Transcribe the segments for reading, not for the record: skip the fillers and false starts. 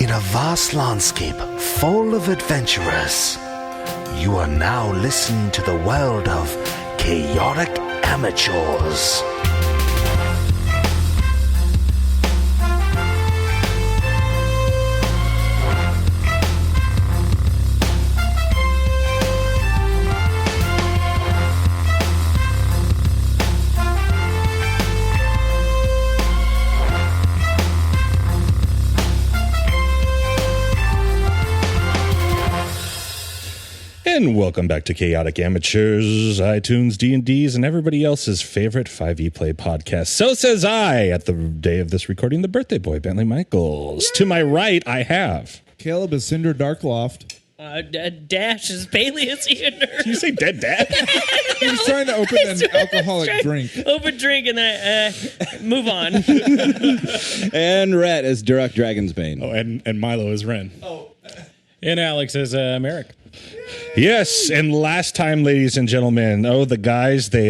In a vast landscape full of adventurers, you are now listening to the world of chaotic amateurs. And welcome back to Chaotic Amateurs, iTunes, D&Ds, and everybody else's favorite 5e Play podcast. So says I, at the day of this recording, the birthday boy, Bentley Michaels. Yay! To my right, I have... Caleb is Cinder Darkloft. Dash is Peleus Eater. Did you say Dead Dad? He was trying to open an alcoholic drink. Open drink and then move on. And Rhett is Durak Dragonsbane. Oh, and Milo is Ren. Oh. And Alex is Merrick. Yes, and last time, ladies and gentlemen, the guys, they,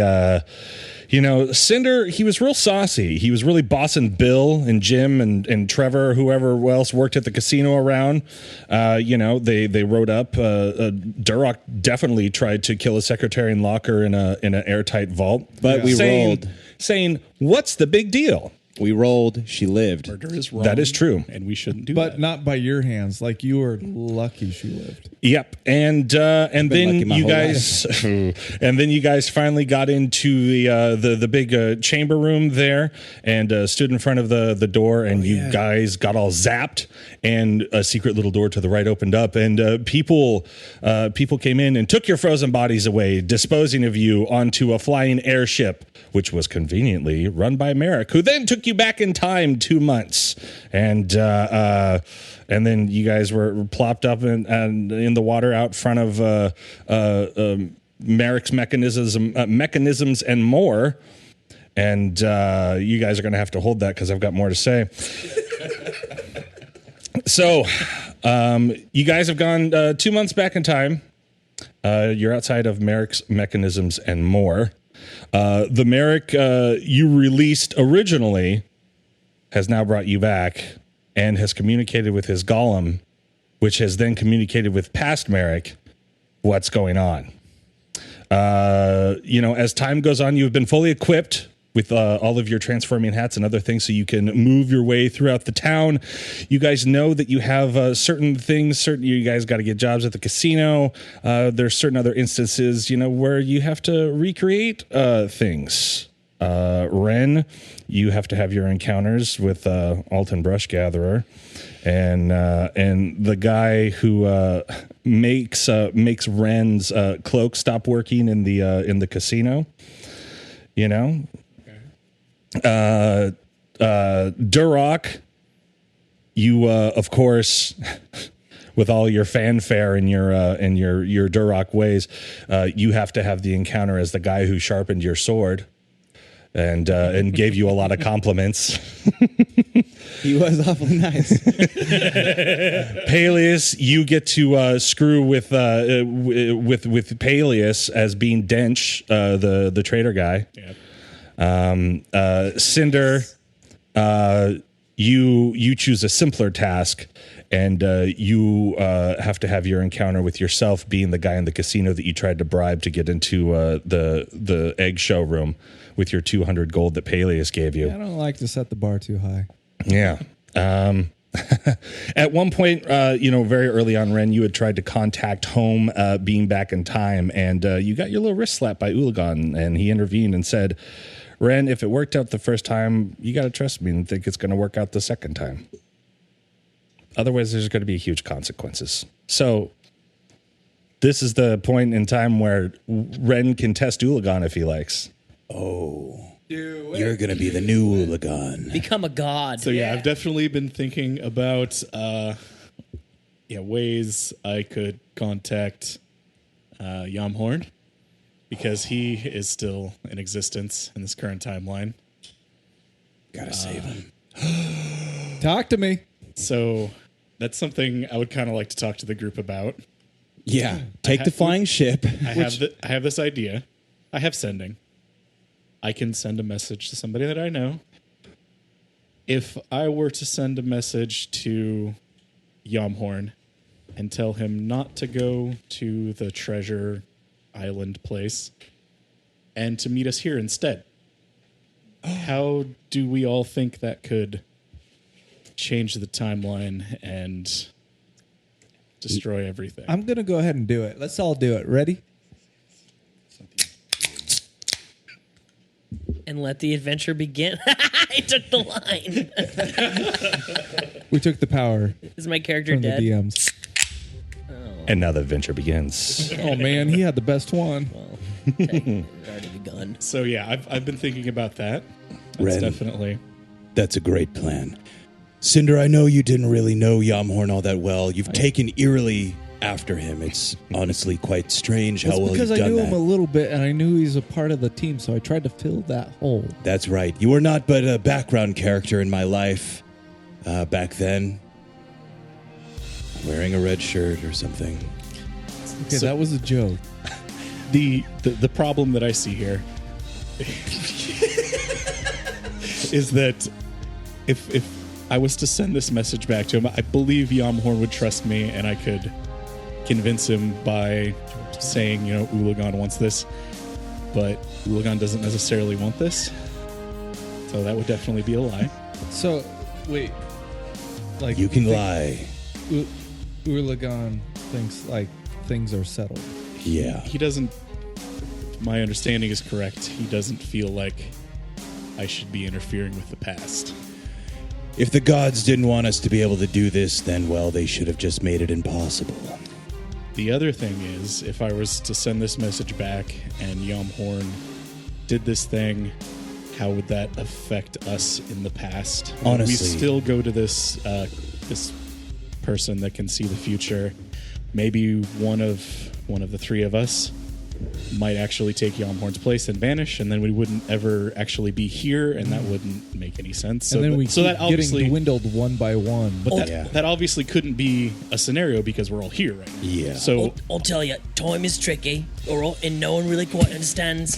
Cinder, he was real saucy. He was really bossing Bill and Jim and Trevor, whoever else worked at the casino around. They rode up. Durak definitely tried to kill a secretary and lock her in an airtight vault. But we rolled. Saying, what's the big deal? We rolled. She lived. Murder is wrong. That is true. And we shouldn't do But that. not by your hands. Like, you were lucky she lived. Yep, and then you guys, and then you guys finally got into the big chamber room there, and stood in front of the door, and you guys got all zapped, and a secret little door to the right opened up, and people came in and took your frozen bodies away, disposing of you onto a flying airship, which was conveniently run by Merrick, who then took you back in time 2 months, and then you guys were plopped up in the water out front of Merrick's mechanisms and more. And you guys are going to have to hold that because I've got more to say. So you guys have gone 2 months back in time. You're outside of Merrick's mechanisms and more. The Merrick you released originally has now brought you back and has communicated with his golem, which has then communicated with past Merrick what's going on. As time goes on, you've been fully equipped with all of your transforming hats and other things so you can move your way throughout the town. You guys know that you have certain things, you guys got to get jobs at the casino. There's certain other instances, where you have to recreate things. Ren, you have to have your encounters with Alton Brush Gatherer, and the guy who makes Ren's cloak stop working in the casino. Durak, you of course, with all your fanfare and your Durak ways, you have to have the encounter as the guy who sharpened your sword and gave you a lot of compliments. He was awfully nice. Peleus, you get to screw with Peleus as being Dench, the traitor guy. Yep. Cinder, you choose a simpler task, and you have to have your encounter with yourself being the guy in the casino that you tried to bribe to get into the egg showroom with your 200 gold that Peleus gave you. I don't like to set the bar too high. Yeah. At one point, very early on, Ren, you had tried to contact home, being back in time, and you got your little wrist slapped by Ulagan, and he intervened and said, Ren, if it worked out the first time, you got to trust me and think it's going to work out the second time. Otherwise, there's going to be huge consequences. So this is the point in time where Ren can test Ulagan if he likes. Oh. You're going to be the new Ulagan. Become a god. So I've definitely been thinking about ways I could contact Jamhorn, because he is still in existence in this current timeline. Gotta save him. Talk to me. So that's something I would kind of like to talk to the group about. Yeah, take the flying ship. I have this idea. I have sending. I can send a message to somebody that I know. If I were to send a message to Jamhorn and tell him not to go to the treasure island place and to meet us here instead. How do we all think that could change the timeline and destroy everything? I'm going to go ahead and do it. Let's all do it. Ready? And let the adventure begin. I took the line. We took the power Is my character from the dead? DMs. And now the adventure begins. Oh, man. He had the best one. It's already begun. So yeah, I've been thinking about that. That's Ren. definitely. That's a great plan. Cinder, I know you didn't really know Jamhorn all that well. You've taken eerily after him. It's honestly quite strange how It's well because you've I done knew that. him a little bit, and I knew he's a part of the team, so I tried to fill that hole. That's right. You were not but a background character in my life back then. Wearing a red shirt or something. Okay, that was a joke. The problem that I see here is that if I was to send this message back to him, I believe Jamhorn would trust me, and I could convince him by saying, Ulagan wants this, but Ulagan doesn't necessarily want this. So that would definitely be a lie. So, wait. Like You can lie. Urlagan thinks like things are settled. Yeah. He doesn't, if my understanding is correct, he doesn't feel like I should be interfering with the past. If the gods didn't want us to be able to do this, then, well, they should have just made it impossible. The other thing is, if I was to send this message back and Jamhorn did this thing, how would that affect us in the past? Would Honestly, we still go to this this person that can see the future. Maybe one of the three of us might actually take Jamhorn's place and vanish, and then we wouldn't ever actually be here, and that wouldn't make any sense. And then we so keep that obviously getting dwindled one by one. But that obviously couldn't be a scenario because we're all here right now. Yeah. So I'll tell you, time is tricky, all right, and no one really quite understands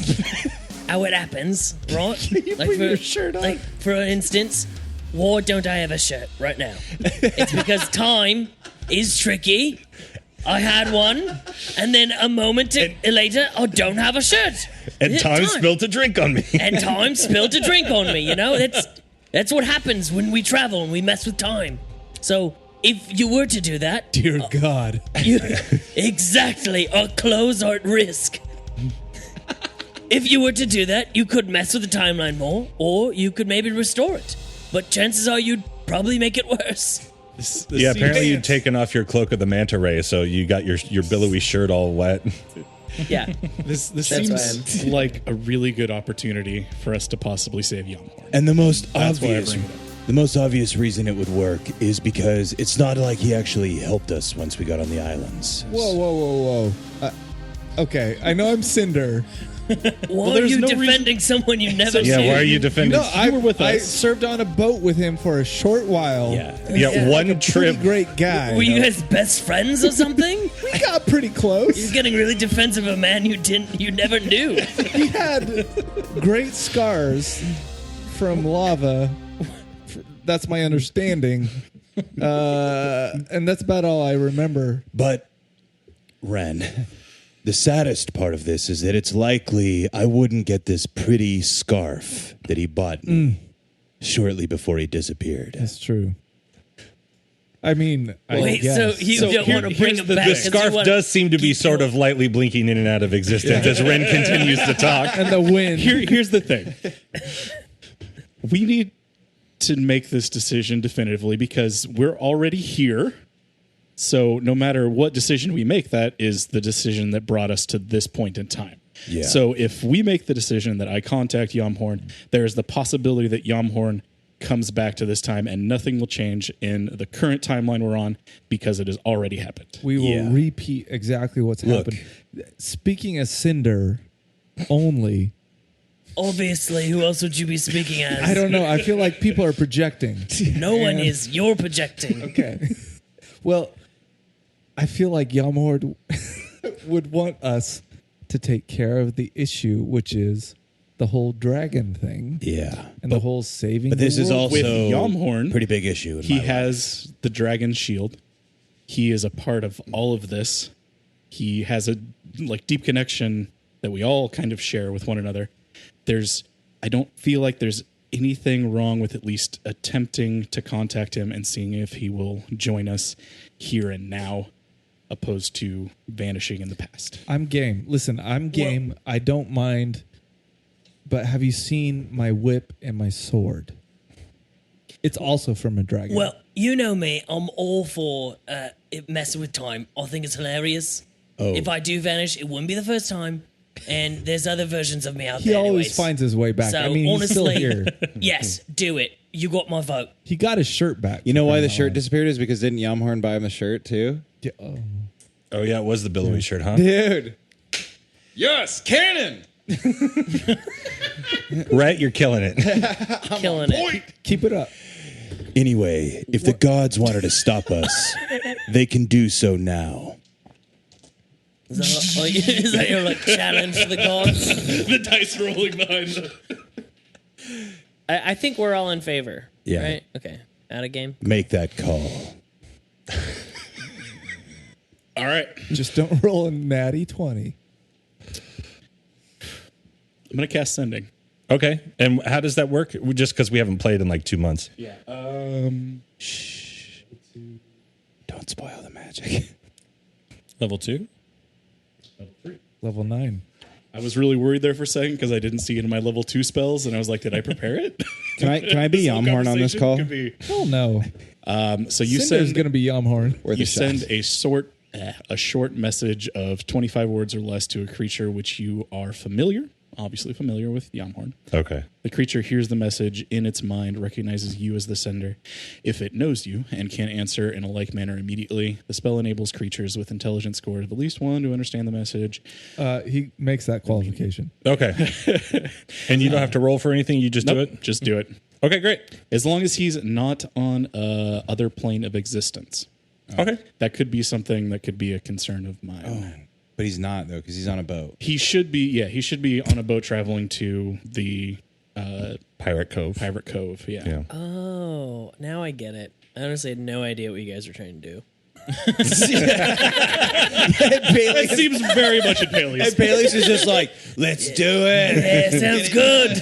how it happens, right? put your shirt on? Like, for instance, why don't I have a shirt right now? It's because time is tricky. I had one, and then a moment later, I don't have a shirt. And time spilled a drink on me. And time spilled a drink on me, That's what happens when we travel and we mess with time. So, if you were to do that... Dear God. Exactly, our clothes are at risk. If you were to do that, you could mess with the timeline more, or you could maybe restore it. But chances are you'd probably make it worse. Yeah, apparently you'd taken off your cloak of the manta ray, so you got your billowy shirt all wet. Yeah. this That's seems like a really good opportunity for us to possibly save Jamhorn. And the most That's why I obvious, bring it up. the most obvious reason it would work is because it's not like he actually helped us once we got on the islands. Whoa. Okay, I know I'm Cinder. Why are there's you no defending someone you never Yeah, seen? why are you defending? I were with I us. served on a boat with him for a short while. Yeah, one trip. Pretty great guy. Were you guys best friends or something? We got pretty close. You're getting really defensive of a man you never knew. He had great scars from lava. That's my understanding. And that's about all I remember. But, Ren, the saddest part of this is that it's likely I wouldn't get this pretty scarf that he bought me shortly before he disappeared. That's true. I mean, I Wait, guess. so you don't want to bring here's him the- back? the 'cause you Scarf wanna does seem to be keep sort going. of lightly blinking in and out of existence as Ren continues to talk. and the wind. Here's the thing. We need to make this decision definitively because we're already here. So no matter what decision we make, that is the decision that brought us to this point in time. Yeah. So if we make the decision that I contact Jamhorn, there is the possibility that Jamhorn comes back to this time and nothing will change in the current timeline we're on because it has already happened. We will Yeah. repeat exactly what's Look. happened. Speaking as Cinder only, Obviously, who else would you be speaking as? I don't know. I feel like people are projecting. No one is. You're projecting. Okay. Well, I feel like Jamhorn would want us to take care of the issue, which is the whole dragon thing Yeah. and the whole saving. But this the is world. With also Jamhorn, pretty big issue. In he my life. has the dragon shield. he is a part of all of this. He has a deep connection that we all kind of share with one another. I don't feel like there's anything wrong with at least attempting to contact him and seeing if he will join us here and now, opposed to vanishing in the past. I'm game. Listen, I'm game. Well, I don't mind. But have you seen my whip and my sword? It's also from a dragon. Well, you know me. I'm all for messing with time. I think it's hilarious. Oh. If I do vanish, it wouldn't be the first time. And there's other versions of me out there. He always anyways. finds his way back. So, I mean, honestly, he's still here. Yes, do it. You got my vote. He got his shirt back. You know why the shirt disappeared is because didn't Jamhorn buy him the shirt too? Yeah, oh yeah, it was the billowy shirt, huh? Dude. Yes, cannon. Rhett, you're killing it. Killing it. Keep it up. Anyway, if the gods wanted to stop us, they can do so now. Is that your challenge to the gods? The dice rolling behind them. I think we're all in favor. Yeah. Right? Okay. Out of game. Make that call. All right. Just don't roll a natty 20. I'm going to cast Sending. Okay. And how does that work? Just because we haven't played in 2 months. Yeah. Shh. Don't spoil the magic. Level 2? Level 9. I was really worried there for a second because I didn't see it in my level 2 spells, and I was like, did I prepare it? Can I be Jamhorn on this call? Hell no. So you Cinder's going to be Jamhorn. You send a short message of 25 words or less to a creature which you are obviously familiar with Jamhorn. Okay. The creature hears the message in its mind, recognizes you as the sender. If it knows you and can answer in a like manner immediately, the spell enables creatures with intelligence scores of at least 1 to understand the message. He makes that qualification. Okay. And you don't have to roll for anything? You just do it? Just do it. Okay, great. As long as he's not on other plane of existence. Okay. That could be something that could be a concern of mine. Oh, but he's not, though, because he's on a boat. He should be, he should be on a boat traveling to the Pirate Cove. Yeah. Oh, now I get it. I honestly had no idea what you guys were trying to do. That seems very much at Bailey's. And Bailey's is just like, let's do it. Yeah, sounds good.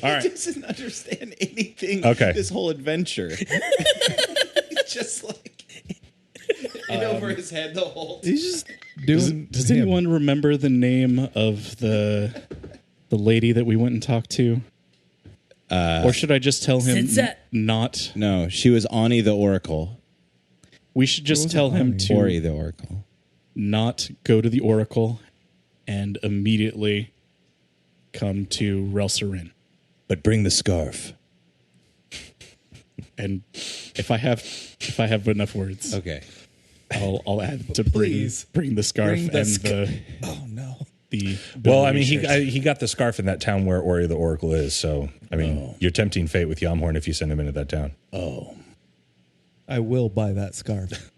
All right. He doesn't understand anything. Okay. This whole adventure. It's just over his head the whole time. He's just doing. Does anyone remember the name of the lady that we went and talked to? Or should I just tell him not? No, she was Ani the Oracle. We should just tell him to Ori the Oracle. Not go to the Oracle and immediately come to Relsarin. But bring the scarf. And if I have enough words, Okay. I'll add to bring the scarf Oh no. Well, I mean, he got the scarf in that town where Ori the Oracle is. So, I mean, you're tempting fate with Jamhorn if you send him into that town. Oh. I will buy that scarf.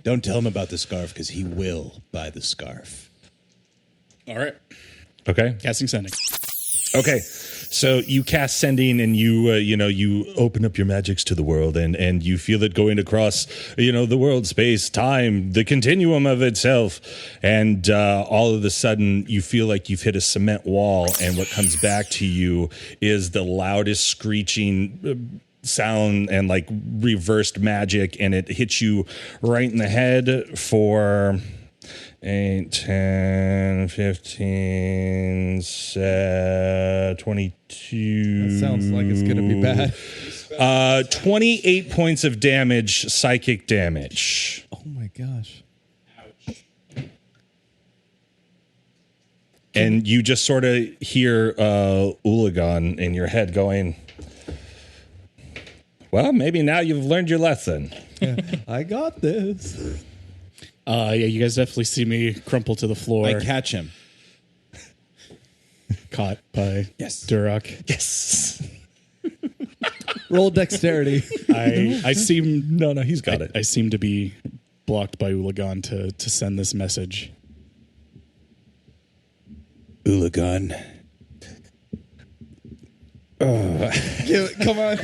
Don't tell him about the scarf because he will buy the scarf. All right. Okay. Casting Sending. Okay. So you cast Sending and you open up your magics to the world and you feel it going across, the world, space, time, the continuum of itself. And all of a sudden you feel like you've hit a cement wall. And what comes back to you is the loudest screeching sound and reversed magic. And it hits you right in the head for 8, 10, 15, 22. That sounds like it's going to be bad. 28 points of damage, psychic damage. Oh my gosh. And you just sort of hear Ulagan in your head going, well, maybe now you've learned your lesson. Yeah, I got this. You guys definitely see me crumple to the floor. I catch him. Caught by Duroc. Yes. Roll dexterity. I seem No, he's got it. I seem to be blocked by Ulagan to send this message. Ulagan. Come on.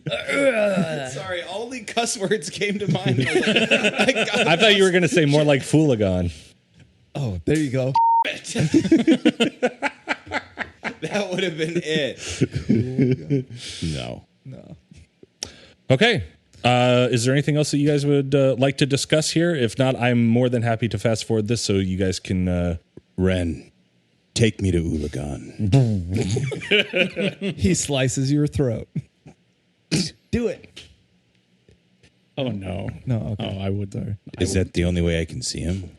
Sorry, only cuss words came to mind. I thought you were going to say more like Foolagon. Oh, there you go. That would have been it. No. Okay. Is there anything else that you guys would like to discuss here? If not, I'm more than happy to fast forward this so you guys can... Ren, take me to Ulagan. He slices your throat. Do it. Oh, no. No, okay. Oh, I would. Sorry. Is that the only way I can see him?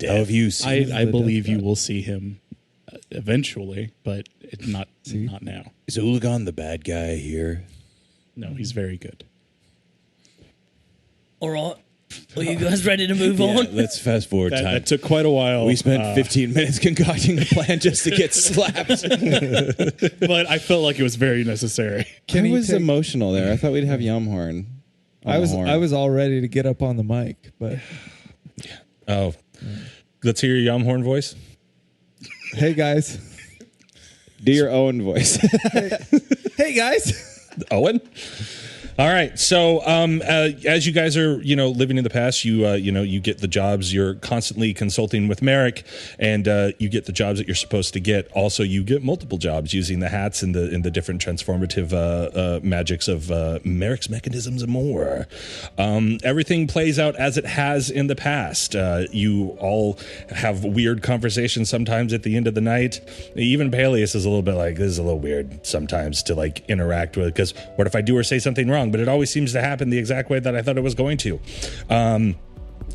How have you seen him? I believe you will see him eventually, but not now. Is Ulagan the bad guy here? No, he's very good. All right. Are you guys ready to move on? Let's fast forward time. That took quite a while. We spent 15 minutes concocting a plan just to get slapped. But I felt like it was very necessary. I was emotional there. I thought we'd have Jamhorn. I was all ready to get up on the mic, but Oh. Let's hear your Jamhorn voice. hey guys. Do your own voice. Hey guys. Owen? All right. So, as you guys are, living in the past, you get the jobs. You're constantly consulting with Merrick, and you get the jobs that you're supposed to get. Also, you get multiple jobs using the hats and the different transformative magics of Merrick's mechanisms and more. Everything plays out as it has in the past. You all have weird conversations sometimes at the end of the night. Even Peleus is a little bit like, this is a little weird sometimes to interact with, because what if I do or say something wrong? But it always seems to happen the exact way that I thought it was going to.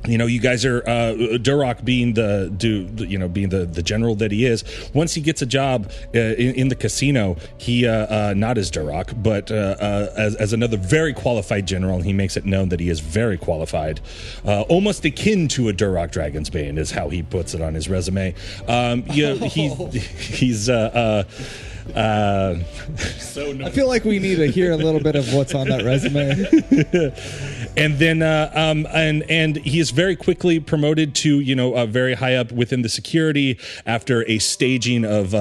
You guys are Duroc being the general that he is. Once he gets a job in the casino, he not as Duroc, but as another very qualified general. He makes it known that he is very qualified, almost akin to a Duroc Dragonsbane, is how he puts it on his resume. He's. I feel like we need to hear a little bit of what's on that resume. And then and he is very quickly promoted to very high up within the security after a staging of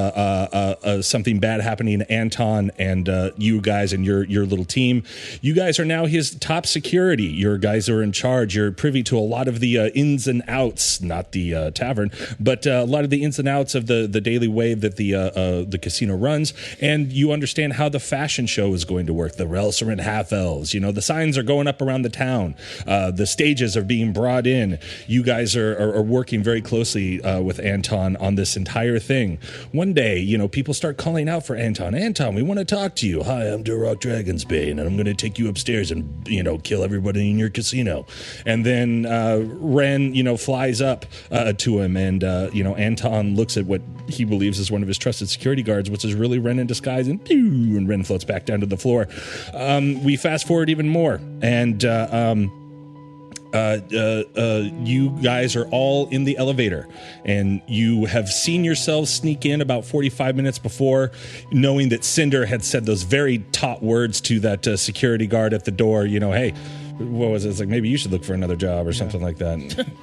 something bad happening to Anton and you guys and your little team. You guys are now his top security. Your guys are in charge. You're privy to a lot of the ins and outs, not the tavern, but a lot of the ins and outs of the daily way that the casino runs. And you understand how the fashion show is going to work. The Relserant half-elves, the signs are going up around the town. The stages are being brought in. You guys are working very closely with Anton on this entire thing. One day, people start calling out for Anton. Anton, we want to talk to you. Hi, I'm Duroc Dragonsbane, and I'm going to take you upstairs and, kill everybody in your casino. And then Ren, flies up to him, and, Anton looks at what he believes is one of his trusted security guards, which is really Ren in disguise, and Ren floats back down to the floor. We fast forward even more, and you guys are all in the elevator, and you have seen yourselves sneak in about 45 minutes before, knowing that Cinder had said those very taut words to that security guard at the door, hey, what was it? It's like, maybe you should look for another job or something like that.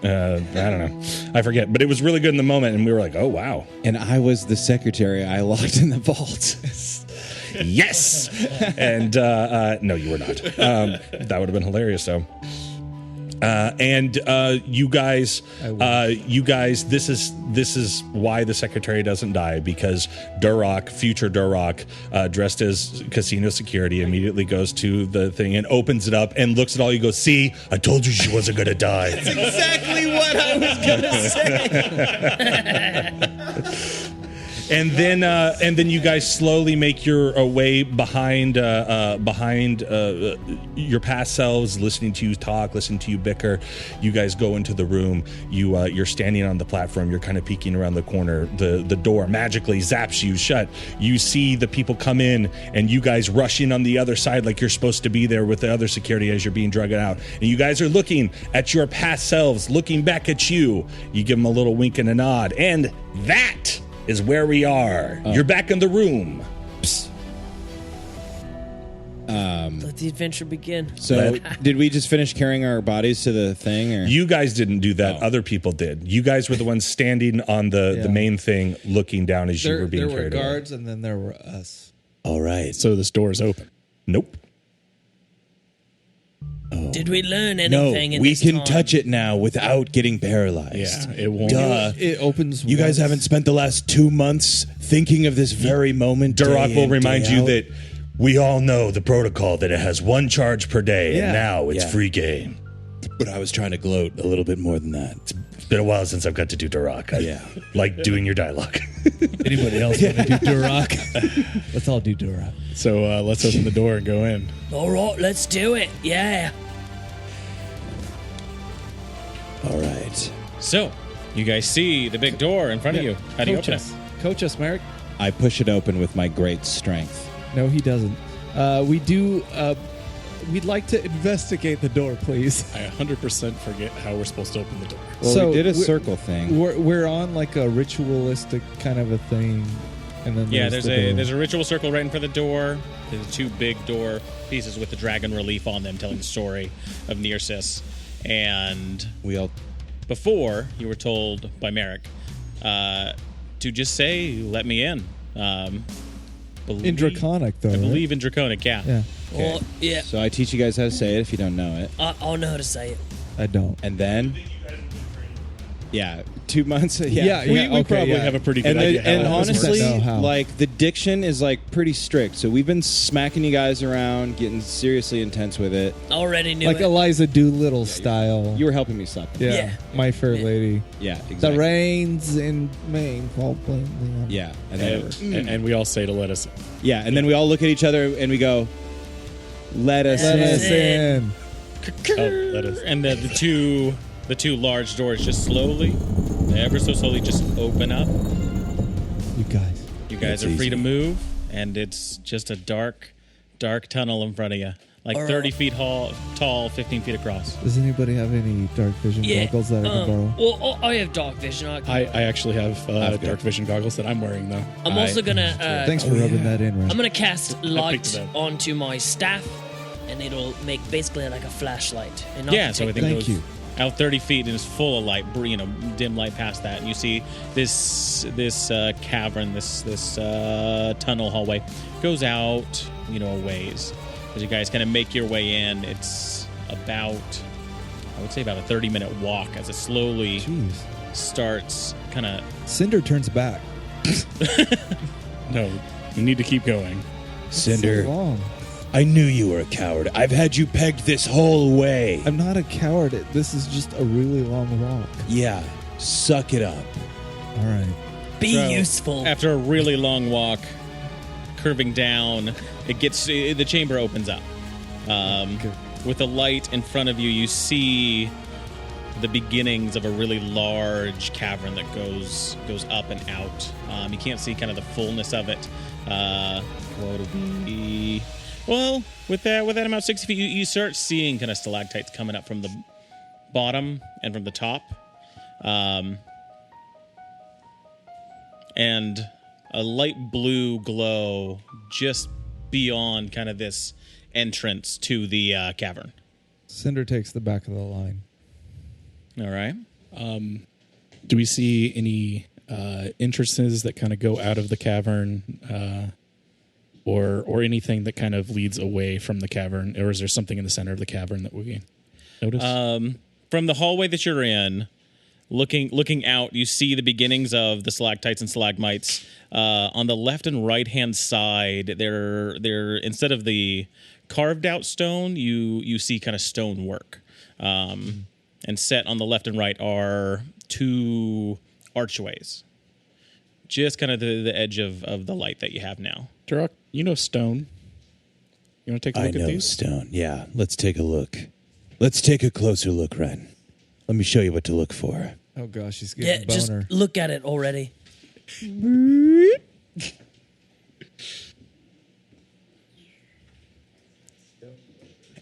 I don't know. I forget. But it was really good in the moment, and we were like, oh, wow. And I was the secretary. I locked in the vault. Yes! And no, you were not. That would have been hilarious, though. You guys, this is why the secretary doesn't die, because Duroc, future Duroc, dressed as casino security, immediately goes to the thing and opens it up and looks at all you. Goes, see, I told you she wasn't going to die. That's exactly what I was going to say. And then you guys slowly make your way behind your past selves, listening to you talk, listening to you bicker. You guys go into the room. You're standing on the platform. You're kind of peeking around the corner. The door magically zaps you shut. You see the people come in, and you guys rush in on the other side like you're supposed to be there with the other security as you're being drugged out. And you guys are looking at your past selves, looking back at you. You give them a little wink and a nod, and that is where we are. You're back in the room. Let the adventure begin. So, did we just finish carrying our bodies to the thing? Or? You guys didn't do that. Other people did. You guys were the ones standing on the main thing, looking down as you were being carried. There were guards, and then there were us. All right. So this door is open. Nope. Did we learn No, anything in we this can time? touch it now without getting paralyzed. Yeah, it won't. Duh. It opens. You guys once. haven't spent the last 2 months thinking of this very moment. Duroc day will in, remind day you out? that we all know the protocol, that it has 1 charge per day, Yeah. and now it's Yeah. free game. But I was trying to gloat a little bit more than that. It's been a while since I've got to do Duroc. I Yeah. like doing your dialogue. Anybody else want to do Duroc? Let's all do Duroc. So let's open the door and go in. All right, let's do it. Yeah. All right. So, you guys see the big door in front of you. How do you Coach open us. it? Coach us, Merrick. I push it open with my great strength. No, he doesn't. We do. We'd like to investigate the door, please. I 100% forget how we're supposed to open the door. Well, So, we did a we're- circle thing. We're on like a ritualistic kind of a thing, and then Yeah, there's there's a ritual circle right in front of the door. There's 2 big door pieces with the dragon relief on them, telling the story of Nircyss. And We all before, you were told by Merrick to just say, "Let me in." in Draconic though. I right? believe in Draconic. Yeah. Yeah, Well, yeah. So I teach you guys how to say it if you don't know it. I'll know how to say it. I don't. And then, yeah, 2 months. Yeah, We okay, probably yeah. have a pretty good And, idea. and how this works. honestly, know how. like the diction is like pretty strict. So we've been smacking you guys around, getting seriously intense with it. Already knew Like it. Eliza Doolittle style. You were helping me stop. yeah. Yeah. My Fair Lady. Yeah, The exactly. rains in Maine fall plainly. Yeah, and then, and we all say to let us in. yeah, and then we all look at each other and we go, "Let us Let in." us in. Oh, let us. And the two large doors just slowly, ever so slowly, just open up. You guys. You guys That's are free easy. to move, and it's just a dark tunnel in front of you, like All right. 30 feet tall, 15 feet across. Does anybody have any dark vision Yeah. goggles that I can borrow? Well, I have dark vision. I actually have dark vision goggles that I'm wearing though. I'm also gonna. Thanks for rubbing that in, Ren. I'm gonna cast light it up. onto my staff, and it'll make basically like a flashlight. And not Yeah, so take- everything Thank goes you. out 30 feet and is full of light, dim light past that, and you see this cavern, this tunnel hallway goes out, a ways. As you guys kind of make your way in, it's about, I would say, about a 30-minute walk as it slowly Jeez. starts kind of. Cinder turns back. No, we need to keep going. Cinder, So long. I knew you were a coward. I've had you pegged this whole way. I'm not a coward. This is just a really long walk. Yeah, suck it up. All right. Be So, useful. After a really long walk, curving down, the chamber opens up. With the light in front of you, you see the beginnings of a really large cavern that goes up and out. You can't see kind of the fullness of it. What would it be? Well, with that amount of 60 feet, you start seeing kind of stalactites coming up from the bottom and from the top. And a light blue glow just beyond kind of this entrance to the cavern. Cinder takes the back of the line. All right. Do we see any entrances that kind of go out of the cavern, or anything that kind of leads away from the cavern, or is there something in the center of the cavern that we notice? From the hallway that you're in, looking out, you see the beginnings of the stalactites and stalagmites. On the left and right hand side, they're instead of the carved out stone, you see kind of stone work. And set on the left and right are 2 archways. Just kind of the edge of the light that you have now. Duroc, you know stone. You want to take a I look at know these? stone. Yeah, let's take a look. Let's take a closer look, Ren. Let me show you what to look for. Oh gosh, he's Yeah, getting just boner. look at it already.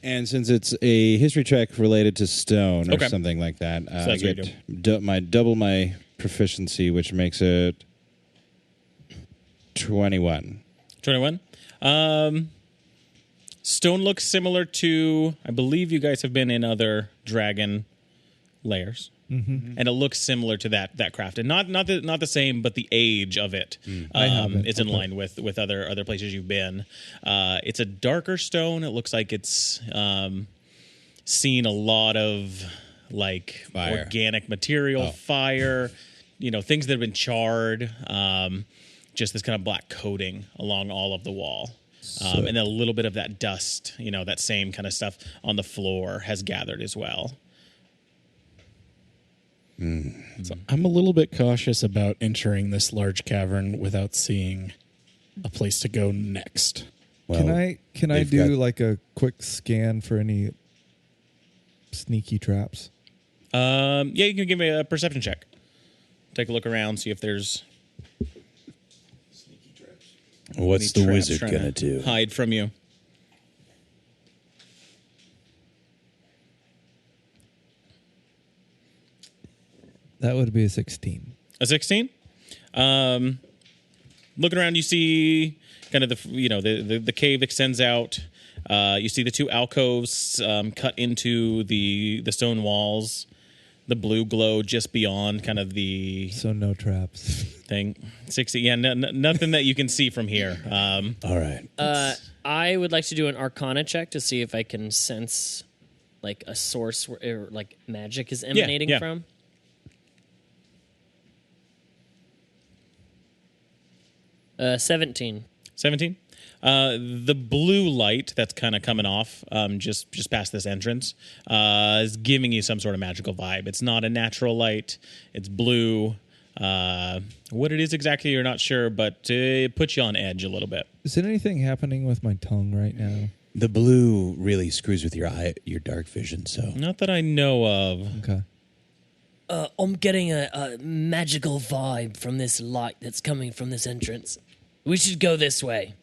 And since it's a history check related to stone or Okay. something like that, I that's what get double my proficiency, which makes it 21. 21. Stone looks similar to, I believe you guys have been in other dragon layers. And it looks similar to that craft, and not the same, but the age of it is in line with other places you've been. It's a darker stone. It looks like it's seen a lot of like Fire. organic material, fire, things that have been charred, just this kind of black coating along all of the wall. And then a little bit of that dust, that same kind of stuff on the floor has gathered as well. So I'm a little bit cautious about entering this large cavern without seeing a place to go next. Well, can I do like a quick scan for any sneaky traps? Yeah, you can give me a perception check. Take a look around, see if there's What's any the traps wizard trying gonna to do? hide from you. That would be a 16. A 16? Looking around, you see kind of the cave extends out. You see the two alcoves cut into the stone walls. The blue glow just beyond kind of the So no traps. thing. 60. Yeah, nothing that you can see from here. All right. I would like to do an Arcana check to see if I can sense like a source where like magic is emanating yeah. from. 17. 17. The blue light that's kind of coming off just past this entrance is giving you some sort of magical vibe. It's not a natural light. It's blue. What it is exactly, you're not sure, but it puts you on edge a little bit. Is there anything happening with my tongue right now? The blue really screws with your dark vision, so. Not that I know of. Okay. I'm getting a magical vibe from this light that's coming from this entrance. We should go this way.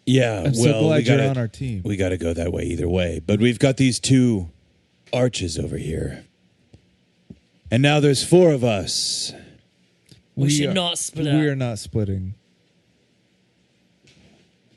Yeah, I'm so glad you're on our team. We got to go that way either way. But we've got these two arches over here. And now there's 4 of us. We should not split up. We are not splitting.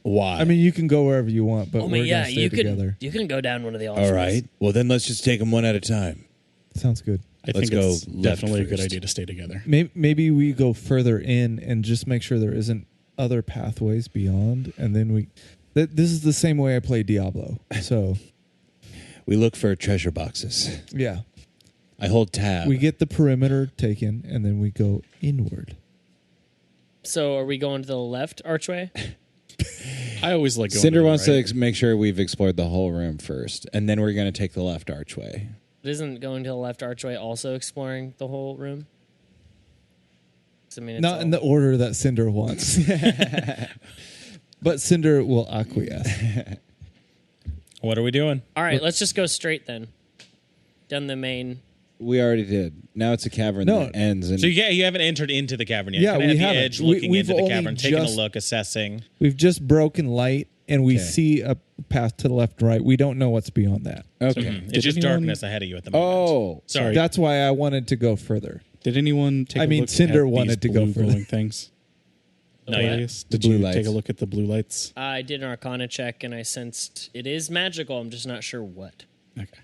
Why? I mean, you can go wherever you want, but I we're mean, going to stay together. You can go down one of the arches. all right. Well, then let's just take them one at a time. Sounds good. I Let's think go it's left definitely a good first. idea to stay together. Maybe we go further in and just make sure there isn't other pathways beyond, and then we. This is the same way I play Diablo. So We look for treasure boxes. yeah, I hold tab. we get the perimeter taken, and then we go inward. So are we going to the left archway? I always like going Cinder to the wants right. to make sure we've explored the whole room first, and then we're going to take the left archway. Isn't going to the left archway also exploring the whole room? 'Cause, I mean, it's Not in the order that Cinder wants. But Cinder will acquiesce. What are we doing? All right, let's just go straight then. Down the main. We already did. Now it's a cavern No. that ends. And So you haven't entered into the cavern yet. Yeah, Kinda we at the haven't. edge, looking We've into the only cavern, taking a just- look, assessing. We've just broken light, and we Okay. see a path to the left and right. We don't know what's beyond that. okay. It's just darkness ahead of you at the moment. Oh, sorry. That's why I wanted to go further. Did anyone take I a mean, look Cinder at wanted these to go blue further. glowing things? Not yet. Elias, The did blue you lights. take a look at the blue lights? I did an Arcana check, and I sensed it is magical. I'm just not sure what. Okay.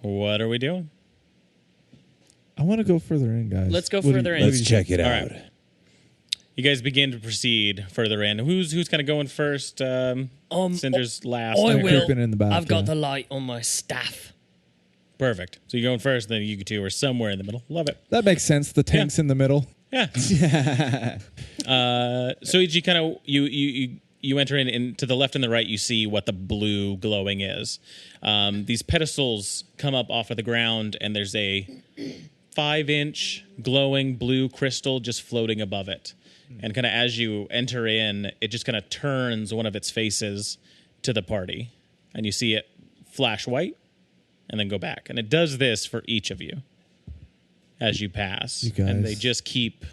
What are we doing? I want to go further in, guys. Let's go What do you- further in. what do Let's you check think? it All out. right. You guys begin to proceed further in. Who's kind of going first? Cinder's last. I I'm will. creeping in the back, I've got yeah. the light on my staff. Perfect. So you're going first, then you two are somewhere in the middle. Love it. That makes sense. The tank's in the middle. Yeah. So as you kind of you enter in, and to the left and the right, you see what the blue glowing is. These pedestals come up off of the ground, and there's a 5-inch glowing blue crystal just floating above it. And kind of as you enter in, it just kind of turns one of its faces to the party, and you see it flash white and then go back. And it does this for each of you as you pass. You guys. And they just keep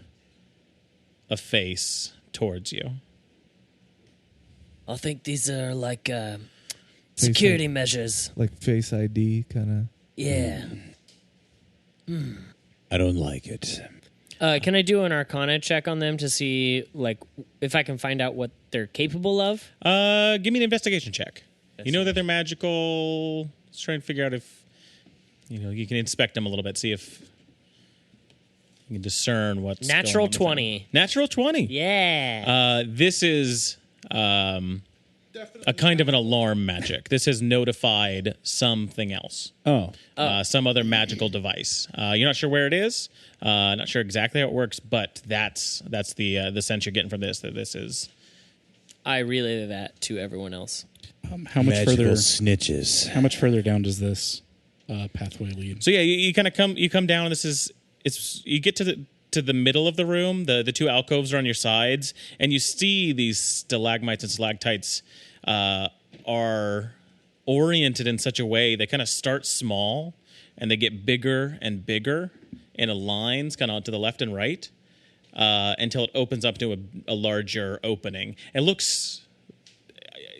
a face towards you. I think these are like security ID. measures. Like Face ID, kind of. Yeah. I don't like it. Can I do an Arcana check on them to see, like, if I can find out what they're capable of? Give me an investigation check. You know that they're magical. Let's try and figure out if you can inspect them a little bit, see if you can discern what's Natural going on with them. 20. Natural 20. Yeah. This is a kind of an alarm magic. This has notified something else. Oh. Some other magical device. You're not sure where it is. Not sure exactly how it works, but that's the sense you're getting from this. That this is. I relay that to everyone else. How much Magical further? snitches. How much further down does this pathway lead? So yeah, you kind of come down. And it's you get to the middle of the room. The two alcoves are on your sides, and you see these stalagmites and stalactites are oriented in such a way they kind of start small and they get bigger and bigger in a lines kind of to the left and right until it opens up to a larger opening. It looks,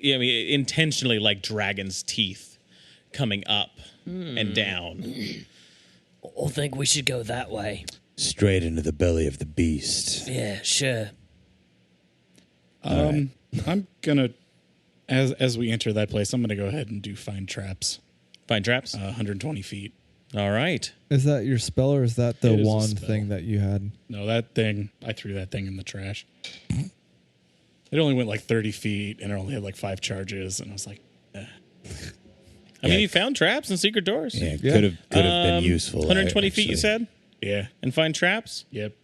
intentionally like dragon's teeth coming up and down. I think we should go that way. Straight into the belly of the beast. Yeah, sure. I'm gonna, as we enter that place, I'm gonna go ahead and do find traps. Find traps? 120 feet. All right. Is that your spell or is that the It is a wand spell. thing that you had? No, that thing, I threw that thing in the trash. It only went like 30 feet and it only had like 5 charges, and I was like, I mean, you found traps and secret doors. Yeah, could have been useful. 120 feet, you actually. said? yeah, And find traps? yep.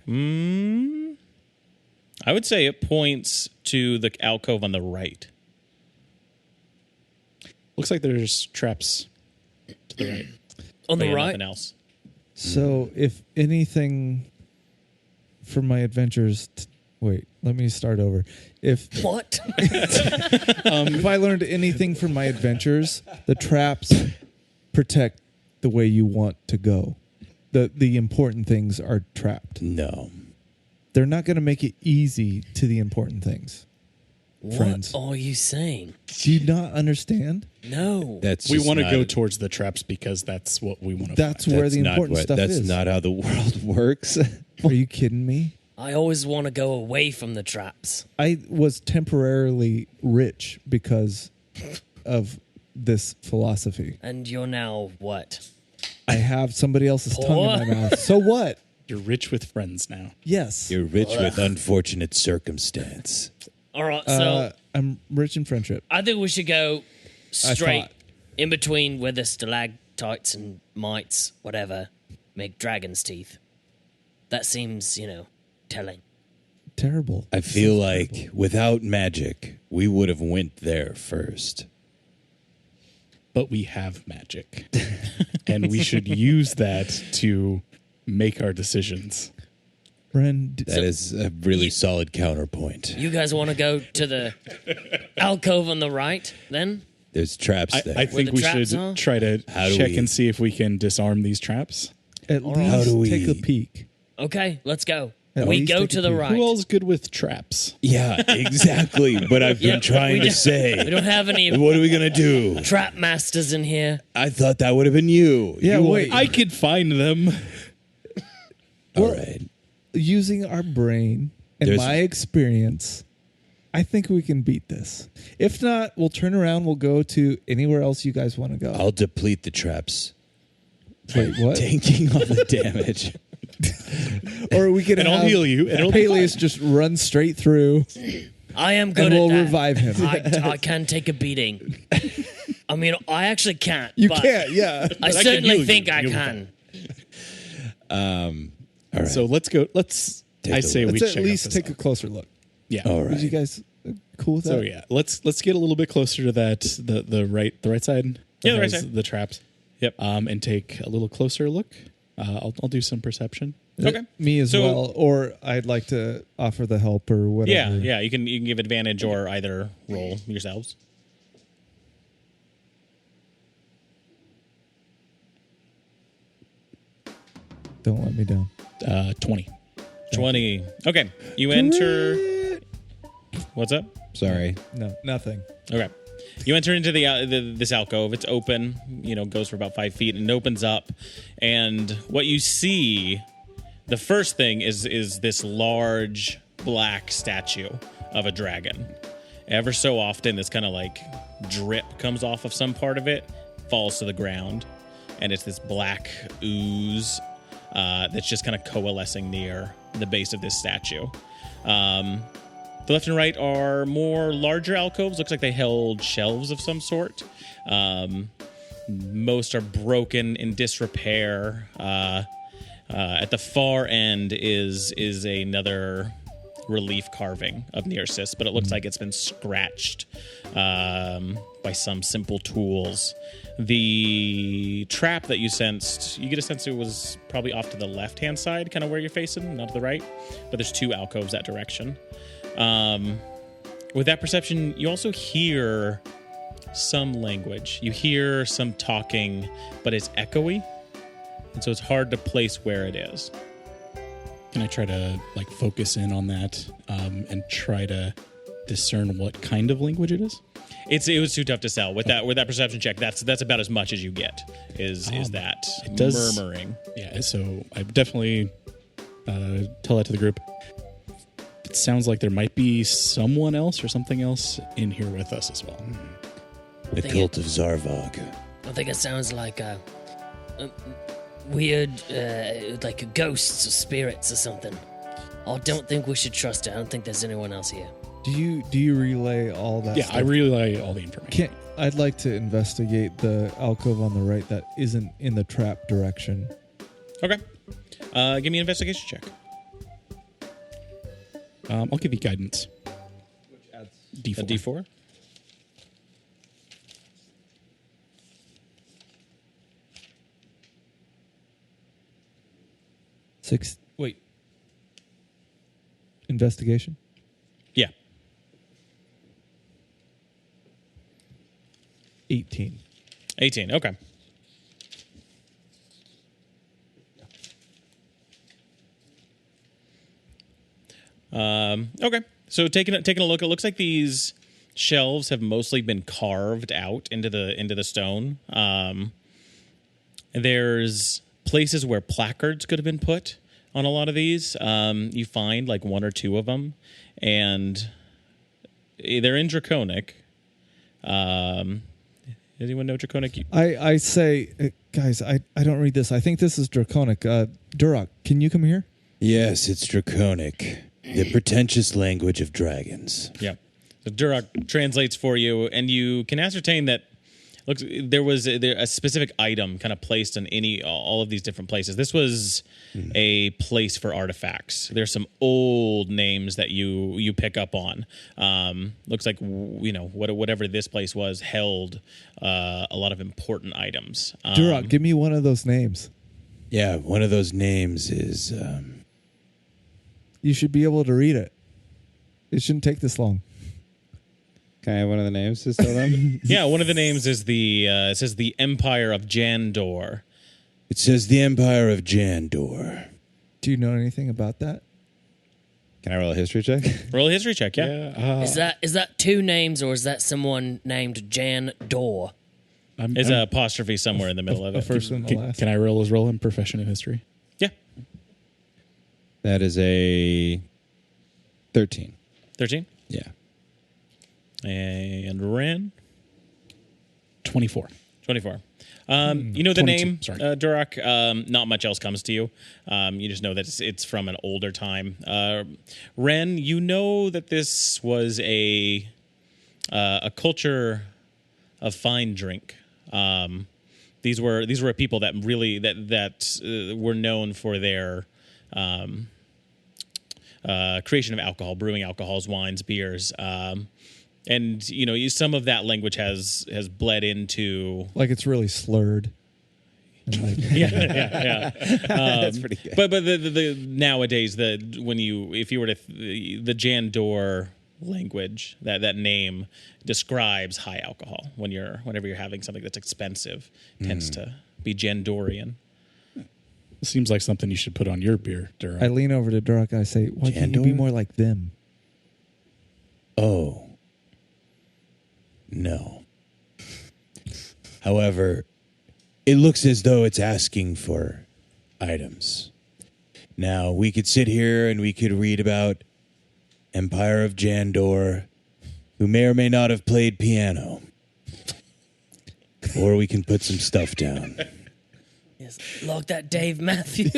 I would say it points to the alcove on the right. Looks like there's traps to the right. On But the yeah, right? nothing else. So, if anything from my adventures, wait, let me start over. If What? if I learned anything from my adventures, the traps protect the way you want to go. The important things are trapped. No. They're not going to make it easy to the important things. Friends. What are you saying? Do you not understand? No. That's We just want to not go a- towards the traps because that's what we want to That's find. where that's the not important what- stuff That's is. not how the world works. Are you kidding me? I always want to go away from the traps. I was temporarily rich because of this philosophy. And you're now what? I have somebody else's tongue Poor. in my mouth. So what? You're rich with friends now. Yes. You're rich with unfortunate circumstance. All right, so I'm rich in friendship. I think we should go straight thought. in between where the stalactites and mites, whatever, make dragon's teeth. That seems, telling. Terrible. I feel like without magic, we would have went there first. But we have magic. And we should use that to make our decisions. Ren, That is a really solid counterpoint. You guys want to go to the alcove on the right, then? There's traps there. I think the we traps should are? try to How do check we- and see if we can disarm these traps. at How least do we- take a peek. Okay, let's go. At We least go take to a the peek. right. Who all's good with traps? Yeah, exactly. But I've been Yeah, trying we to don't- say, We don't have any what are we going to do? trap masters in here. I thought that would have been you. Yeah, You wait. I could find them. All right. Using our brain and There's- my experience, I think we can beat this. If not, we'll turn around. We'll go to anywhere else you guys want to go. I'll deplete the traps, Wait, what? tanking all the damage. Or we can And I'll have heal you, and it'll be Peleus just run straight through, I am good and at we'll that. revive him. I can take a beating. I mean, I actually can't. You but can't, yeah. I can certainly heal you. think I You'll be can. All right. So let's go. I say we Let's check at least out this take a out. closer look. Yeah. all Would you right. guys cool with that? So yeah, let's get a little bit closer to that the right side. Yeah, the right has side. The traps. Yep. And take a little closer look. I'll do some perception. Okay. Me as So- well. Or I'd like to offer the help or whatever. Yeah. You can give advantage or either roll yourselves. Don't let me down. 20. 20. Okay. You enter. What's up? Sorry. No, nothing. Okay. You enter into this alcove. It's open, goes for about 5 feet and opens up. And what you see, the first thing is this large black statue of a dragon. Ever so often, this kind of like drip comes off of some part of it, falls to the ground. And it's this black ooze that's just kind of coalescing near the base of this statue. The left and right are more larger alcoves. Looks like they held shelves of some sort. Most are broken in disrepair. At the far end is another relief carving of Nircyss, but it looks like it's been scratched by some simple tools. The trap that you sensed, you get a sense it was probably off to the left-hand side, kind of where you're facing, not to the right, but there's 2 alcoves that direction. With that perception, you also hear some language. You hear some talking, but it's echoey, and so it's hard to place where it is. Can I try to focus in on that and try to discern what kind of language it is? It was too tough to sell with that perception check. That's about as much as you get. Is that it does, murmuring? Yeah. So I definitely tell that to the group. It sounds like there might be someone else or something else in here with us as well. The cult of Zarvog. I think it sounds like weird, like ghosts or spirits or something. I don't think we should trust it. I don't think there's anyone else here. Do you relay all that? Yeah, stuff? I relay all the information. I'd like to investigate the alcove on the right that isn't in the trap direction. Okay. Give me an investigation check. I'll give you guidance. Which adds D4. A D4? Wait. Investigation? Yeah. 18. 18, okay. Okay. So taking a look, it looks like these shelves have mostly been carved out into the stone. There's places where placards could have been put on a lot of these. You find 1 or 2 of them, and they're in Draconic. Anyone know Draconic? I say, guys, I don't read this. I think this is Draconic. Duroc, can you come here? Yes, it's Draconic. The pretentious language of dragons. Yeah. So Duroc translates for you, and you can ascertain that there was a specific item kind of placed in all of these different places. This was a place for artifacts. There's some old names that you pick up on. Looks like whatever this place was held a lot of important items. Duroc, give me one of those names. Yeah, one of those names is. You should be able to read it. It shouldn't take this long. Can I have one of the names to tell them? Yeah, one of the names is it says the Empire of Jandor. It says the Empire of Jandor. Do you know anything about that? Can I roll a history check? Roll a history check, yeah. Is that 2 names, or is that someone named Jan Dor? There's an apostrophe somewhere in the middle of it. The first one, the last. Can I roll in profession in history? Yeah. That is a 13. 13? Yeah. And Ren? 24. 24. You know the 22, name, sorry. Duroc. Not much else comes to you. You just know that it's from an older time. Ren, you know that this was a culture of fine drink. These were people that really that were known for their creation of alcohol, brewing alcohols, wines, beers. And some of that language has bled into It's really slurred. And yeah. That's pretty good. But the nowadays if you were to the Jandor language, that name describes high alcohol. Whenever you're having something that's expensive, tends to be Jandorian. It seems like something you should put on your beer, Duroc. I lean over to Duroc and I say, why can't you be more like them? Oh. No. However, it looks as though it's asking for items. Now, we could sit here and we could read about Empire of Jandor, who may or may not have played piano. Or we can put some stuff down. Yes, like that Dave Matthews.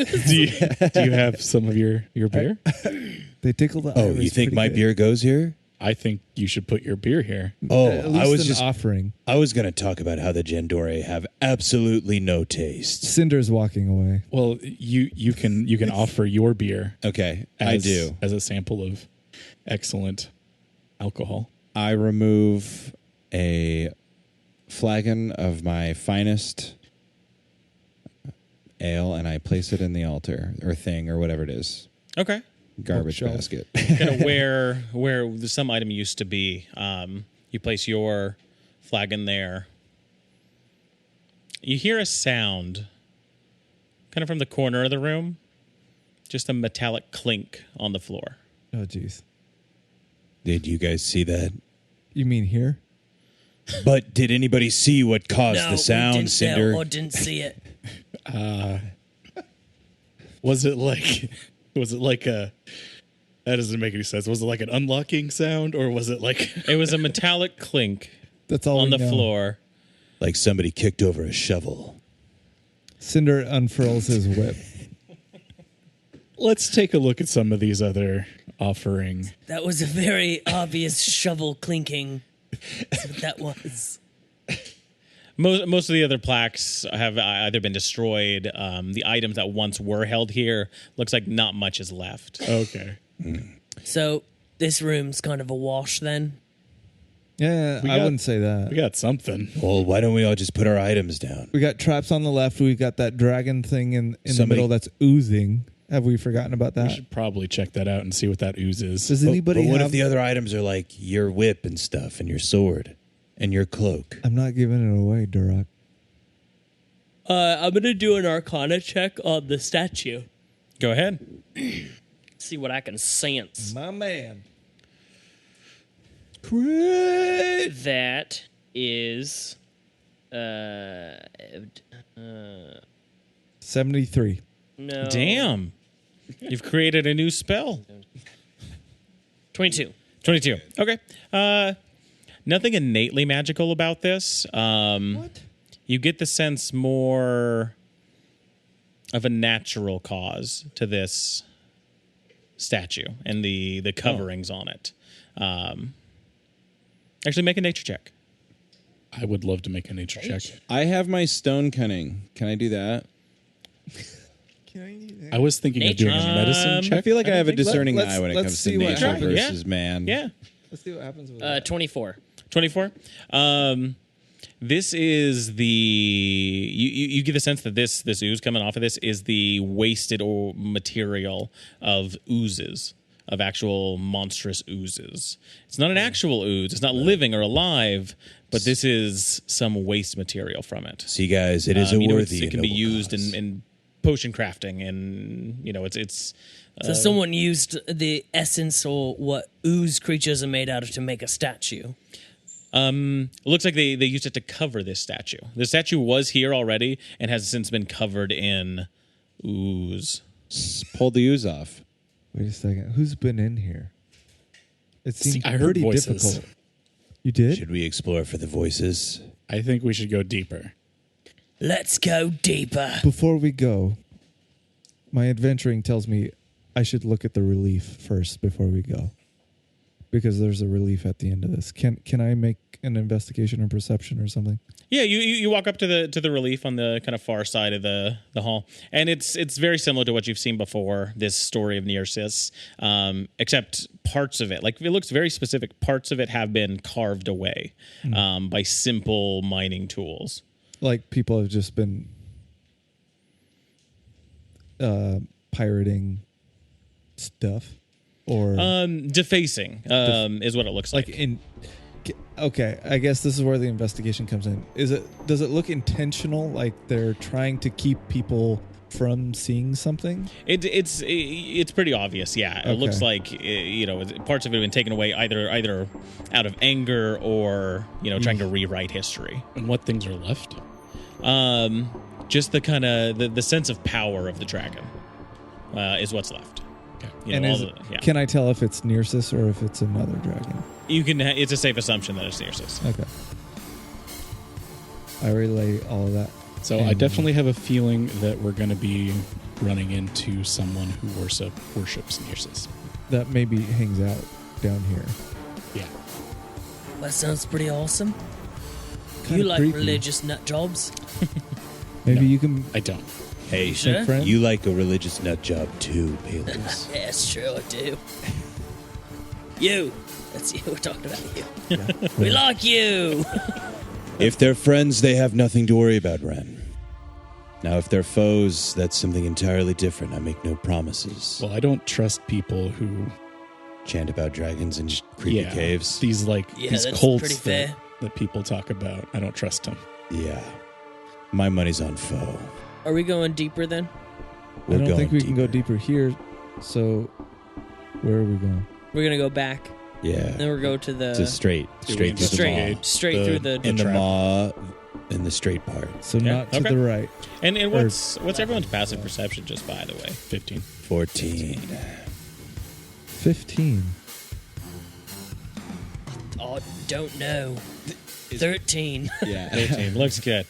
Do you have some of your beer? They tickle the Oh, iris you think pretty my good. beer goes here? I think you should put your beer here. Oh, At least I was an just offering. I was going to talk about how the Jandore have absolutely no taste. Cinder's walking away. Well, you can offer your beer. Okay, I do. As a sample of excellent alcohol. I remove a flagon of my finest ale and I place it in the altar or thing or whatever it is. Okay. Garbage Bookshelf. basket. Kind of where some item used to be. You place your flagon there. You hear a sound kind of from the corner of the room. Just a metallic clink on the floor. Oh, jeez. Did you guys see that? You mean here? But did anybody see what caused No, the sound, we didn't, Cinder? or didn't see it. Was it like a that doesn't make any sense. Was it like an unlocking sound or was it like It was a metallic clink That's all on we the know. floor. Like somebody kicked over a shovel. Cinder unfurls his whip. Let's take a look at some of these other offerings. That was a very obvious shovel clinking. That's what that was. Most of the other plaques have either been destroyed. The items that once were held here looks like not much is left. Okay. So this room's kind of a wash then. Yeah, I wouldn't say that. We got something. Well, why don't we all just put our items down? We got traps on the left. We got that dragon thing in the Somebody- middle that's oozing. Have we forgotten about We that? should probably check that out and see what that ooze is. Does anybody But what have... if the other items are like your whip and stuff and your sword and your cloak? I'm not giving it away, Duroc. I'm gonna do an Arcana check on the statue. Go ahead. See what I can sense. My man. That is 73. no Damn. You've created a new spell. 22. 22. Okay. Nothing innately magical about this. What? You get the sense more of a natural cause to this statue and the coverings on it. Actually, make a nature check. I would love to make a nature check. I have my stone cunning. Can I do that? I was thinking of doing a medicine check. I feel like I have a think- discerning let's- eye when it let's comes see to what nature happens. Yeah. versus man. Yeah. Let's see what happens with that. 24. 24. This is the you get the sense that this ooze coming off of this is the wasted or material of oozes, of actual monstrous oozes. It's not an actual ooze. It's not living or alive, but this is some waste material from it. See, guys, it is a worthy. It can and be noble used cause. in potion crafting, and it's. So someone used the essence or what ooze creatures are made out of to make a statue. It looks like they used it to cover this statue. The statue was here already and has since been covered in ooze. Pull the ooze off. Wait a second. Who's been in here? It seemed I heard pretty voices. difficult. You did? Should we explore for the voices? I think we should go deeper. Let's go deeper. Before we go, my adventuring tells me I should look at the relief first before we go. Because there's a relief at the end of this. Can I make an investigation or perception or something? Yeah, you walk up to the relief on the kind of far side of the hall, and it's very similar to what you've seen before. This story of Nircyss, except parts of it, like it looks very specific. Parts of it have been carved away by simple mining tools. Like people have just been pirating stuff, or Defacing is what it looks like. Okay, I guess this is where the investigation comes in. Does it look intentional, like they're trying to keep people from seeing something? It's pretty obvious. Yeah, it looks like parts of it have been taken away either out of anger or trying to rewrite history. And what things are left? Just the kind of the sense of power of the dragon is what's left. Okay. Can I tell if it's Nircyss or if it's another dragon? You can. It's a safe assumption that it's Nircyss. Okay. I relay all of that So I definitely have a feeling that we're going to be running into someone who worships Nircyss. That maybe hangs out down here. Yeah. That sounds pretty awesome. Kinda You like creepy. religious nut jobs? Maybe you can I don't. Hey, Sure. friend. you like a religious nut job too, Peleus. Yeah, it's true, I do. You. That's you. We're talking about you. We like you. If they're friends, they have nothing to worry about, Ren. Now, if they're foes, that's something entirely different. I make no promises. Well, I don't trust people who Chant about dragons and creepy caves. These Yeah, these that's cults pretty fair. that people talk about. I don't trust them. Yeah. My money's on foe. Are we going deeper then? I don't think we can go deeper here. So where are we going? We're gonna go back. Yeah. Then we'll go to the It's a straight through the maw. straight through the In the trap. maw, in the straight part. So Yeah, not to okay. the right. And what's everyone's passive perception, just by the way? 15. 14. 15. Oh, don't know. 13. Yeah. 18. Looks good.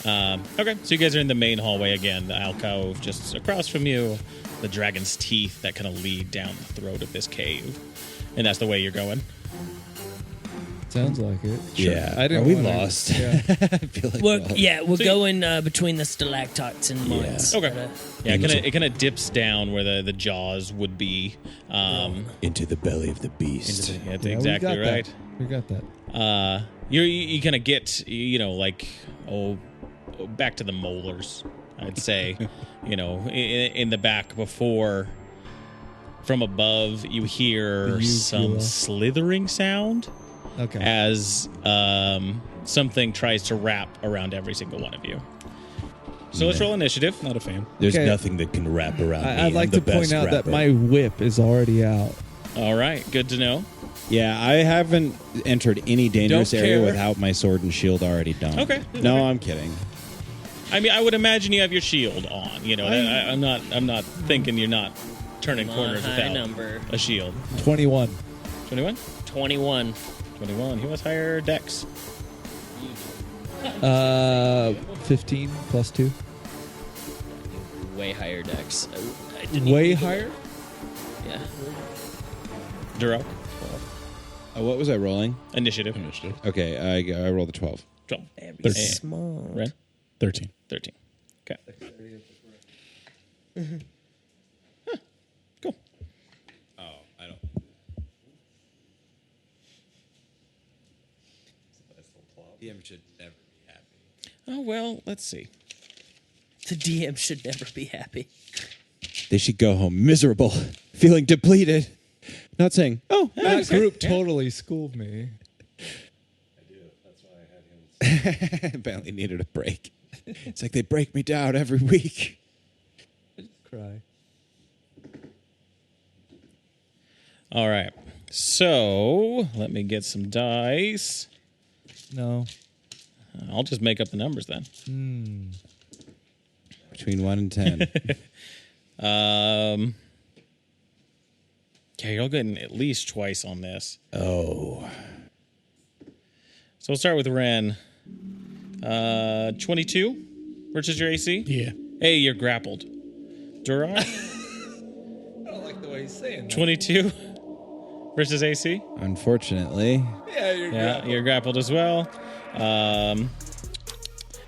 Okay, so you guys are in the main hallway again. The alcove just across from you. The dragon's teeth that kind of lead down the throat of this cave. And that's the way you're going. Sounds like it. Yeah. I didn't Are we wanna- lost? Yeah. I feel like We're So you- going between the stalactites and mines. Okay. Yeah, Into- it kind of dips down where the jaws would be. into the belly of the beast. Yeah, that's Yeah, exactly we got right. That. We got that. You kind of get back to the molars, I'd say. In the back before, from above you hear The some uvula. slithering sound Okay. as something tries to wrap around every single one of you. So let's roll initiative. Not a fan. There's Okay. nothing that can wrap around me. I'd like I'm to the point best out that rapper. my whip is already out. All right, good to know. Yeah, I haven't entered any dangerous Don't area care. without my sword and shield already done. Okay. No, Okay. I'm kidding. I mean, I would imagine you have your shield on. I'm not thinking you're not turning corners high without number. a shield. 21. 21? 21. 21. He was higher dex. 15 plus 2. Way higher dex. I didn't Way even- higher? Yeah. Duro. What was I rolling? Initiative. Okay, I rolled a 12. 12. Very 13. small. Ren? 13. 13. Okay. Huh. Cool. Oh, I don't. DM should never be happy. Oh, well, let's see. The DM should never be happy. They should go home miserable, feeling depleted. Not saying, oh, That group totally schooled me. apparently needed a break. It's like they break me down every week. Cry. All right. So, let me get some dice. No. I'll just make up the numbers then. Between 1 and 10. Okay, you're all getting at least twice on this. Oh. So we'll start with Ren. 22 versus your AC? Yeah. Hey, you're grappled. Duran? I don't like the way he's saying 22 versus AC? Unfortunately. Yeah, you're grappled as well.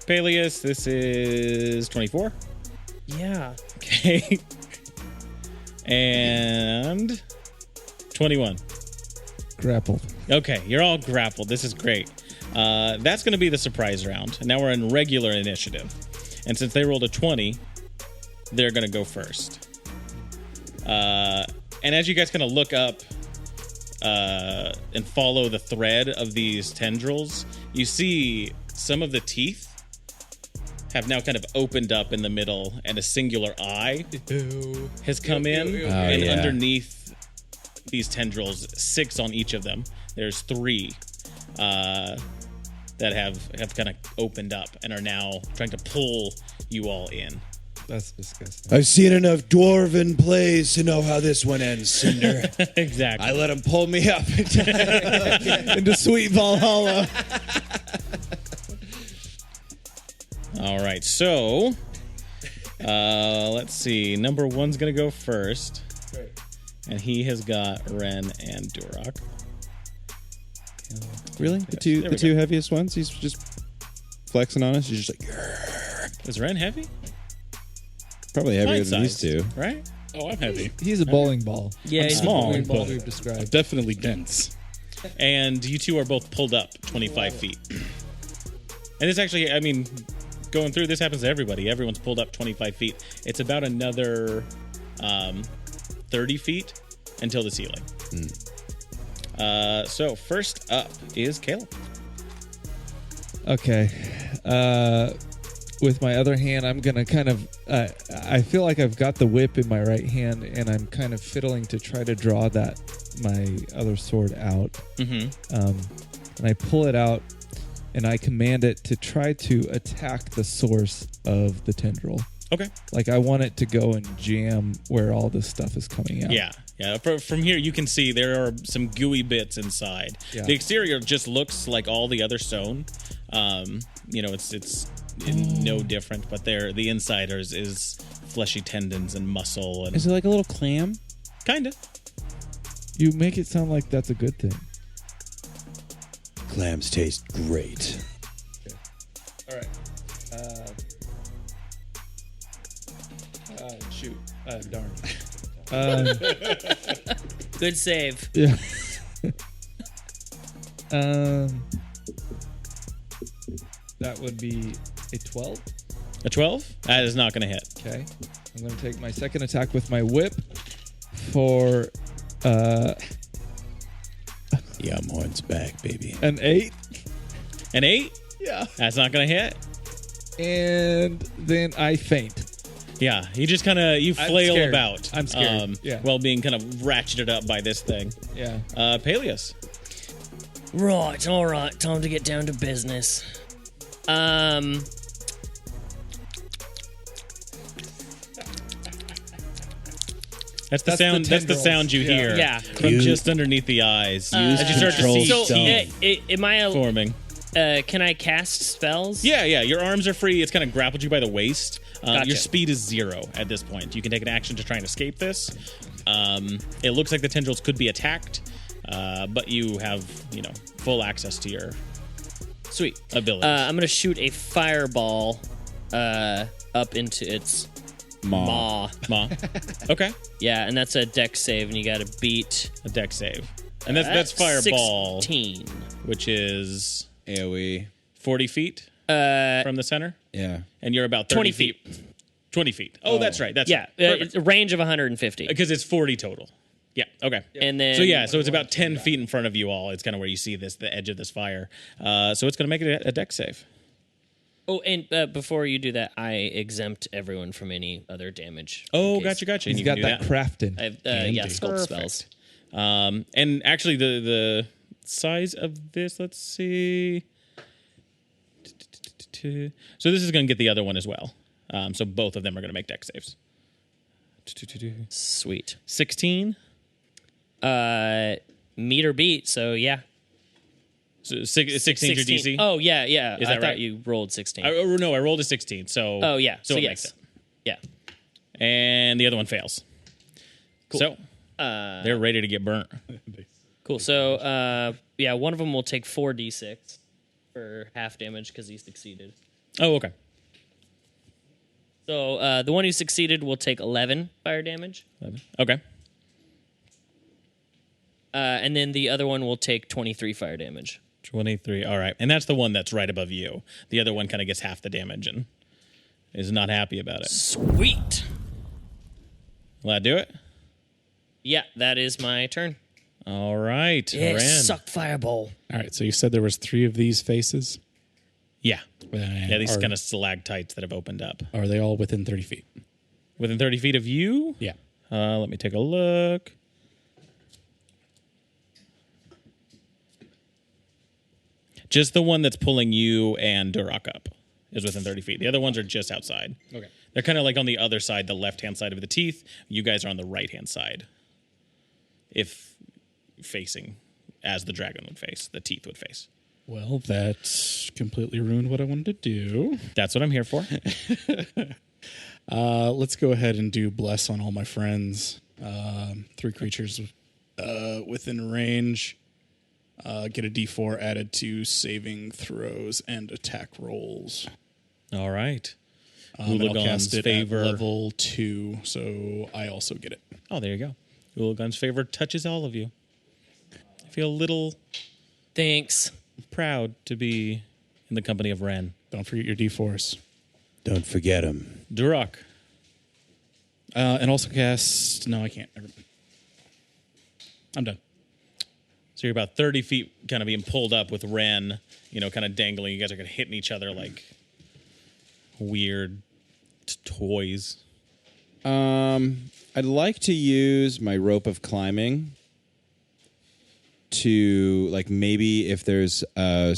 Peleus, this is 24. Yeah. Okay. And 21. Grappled. Okay, you're all grappled. This is great. That's going to be the surprise round. Now we're in regular initiative. And since they rolled a 20, they're going to go first. And as you guys kind of look up and follow the thread of these tendrils, you see some of the teeth have now kind of opened up in the middle, and a singular eye has come in. And yeah. underneath these tendrils, 6 on each of them, there's 3 that have kind of opened up and are now trying to pull you all in. That's disgusting. I've seen enough dwarven plays to know how this one ends, Cinder. Exactly. I let him pull me up. Into sweet Valhalla. All right, so let's see. Number 1's going to go first. Great. And he has got Ren and Duroc. Really? There The we two go. heaviest ones? He's just flexing on us? He's just like, "Grrr." Is Ren heavy? Probably heavier Fine than these sized, two. right? Oh, I'm heavy. He's a bowling ball. Yeah, I'm he's small, Bowling ball but we've described. definitely dense. And you two are both pulled up 25 feet. And this actually, I mean, going through this happens to everybody. Everyone's pulled up 25 feet. It's about another 30 feet until the ceiling. So first up is Caleb. Okay. With my other hand, I'm going to kind of... I feel like I've got the whip in my right hand, and I'm kind of fiddling to try to draw my other sword out. Mm-hmm. And I pull it out, and I command it to try to attack the source of the tendril. Okay. Like, I want it to go and jam where all this stuff is coming out. Yeah. From here, you can see there are some gooey bits inside. Yeah. The exterior just looks like all the other stone. It's no different, but the inside is fleshy tendons and muscle and Is it like a little clam? kind of. You make it sound like that's a good thing. Clams taste great. All right. Shoot. Darn. Good save. Yeah. That would be a 12. A 12? That is not going to hit. Okay. I'm going to take my second attack with my whip for Jamhorn's back, baby. an 8. An 8? Yeah. That's not going to hit. And then I faint. Yeah, you just kind of you I'm flail scared. about. I'm scared. Yeah. While being kind of ratcheted up by this thing. Yeah. Peleus. Right, all right. Time to get down to business. That's the That's sound. the That's the tendrils. sound you Yeah. hear. Yeah. From You- just underneath the eyes. Use as you start to control see So, teeth am I? forming. Can I cast spells? Yeah. Your arms are free. It's kind of grappled you by the waist. Gotcha. Your speed is 0 at this point. You can take an action to try and escape this. It looks like the tendrils could be attacked, but you have full access to your Sweet. abilities. I'm gonna shoot a fireball up into its maw. Ma. Okay. Yeah, and that's a dex save, and you got to beat. A deck save. And that's fireball, 16. which is AoE. 40 feet from the center. Yeah. And you're about 20 30 feet. 20 feet. Oh, that's right. That's Yeah, it's a range of 150. because it's 40 total. Yeah. Okay. And then So it's about 10 feet in front of you all. It's kind of where you see the edge of this fire. So it's going to make it a deck save. Oh, and before you do that, I exempt everyone from any other damage. Oh, in case. gotcha. He's And you got can do that crafting. I have sculpt spells. And actually, the size of this, let's see. So this is going to get the other one as well. So both of them are going to make deck saves. Sweet. 16. Meet or beat, so yeah. So 16 your DC. Oh, yeah. Is I that thought right? you rolled 16. I rolled a 16. So Oh, yeah. So it yes. makes it. Yeah. And the other one fails. Cool. So they're ready to get burnt. Cool. So, one of them will take 4d6 for half damage because he succeeded. Oh, okay. So, the one who succeeded will take 11 fire damage. 11. Okay. And then the other one will take 23 fire damage. 23. All right. And that's the one that's right above you. The other one kind of gets half the damage and is not happy about it. Sweet. Will that do it? Yeah, that is my turn. All right. Yeah, Ren. suck fireball. All right, so you said there was 3 of these faces. Yeah. Yeah, these are, kind of stalactites that have opened up. Are they all within 30 feet? Within 30 feet of you? Yeah. Let me take a look. Just the one that's pulling you and Duroc up is within 30 feet. The other ones are just outside. Okay. They're kind of like on the other side, the left-hand side of the teeth. You guys are on the right-hand side. If facing as the dragon would face, the teeth would face. Well, that completely ruined what I wanted to do. That's what I'm here for. Let's go ahead and do Bless on all my friends. 3 creatures within range. Get a D4 added to saving throws and attack rolls. All right. And I'll cast it favor. at level 2, so I also get it. Oh, there you go. Ulagun's favor touches all of you. I feel a little Thanks. proud to be in the company of Ren. Don't forget your D4s. Don't forget him. Durak. And also cast... No, I can't. I'm done. So you're about 30 feet kind of being pulled up with Ren, kind of dangling. You guys are kind of hitting each other like weird toys. I'd like to use my rope of climbing to, like, maybe if there's a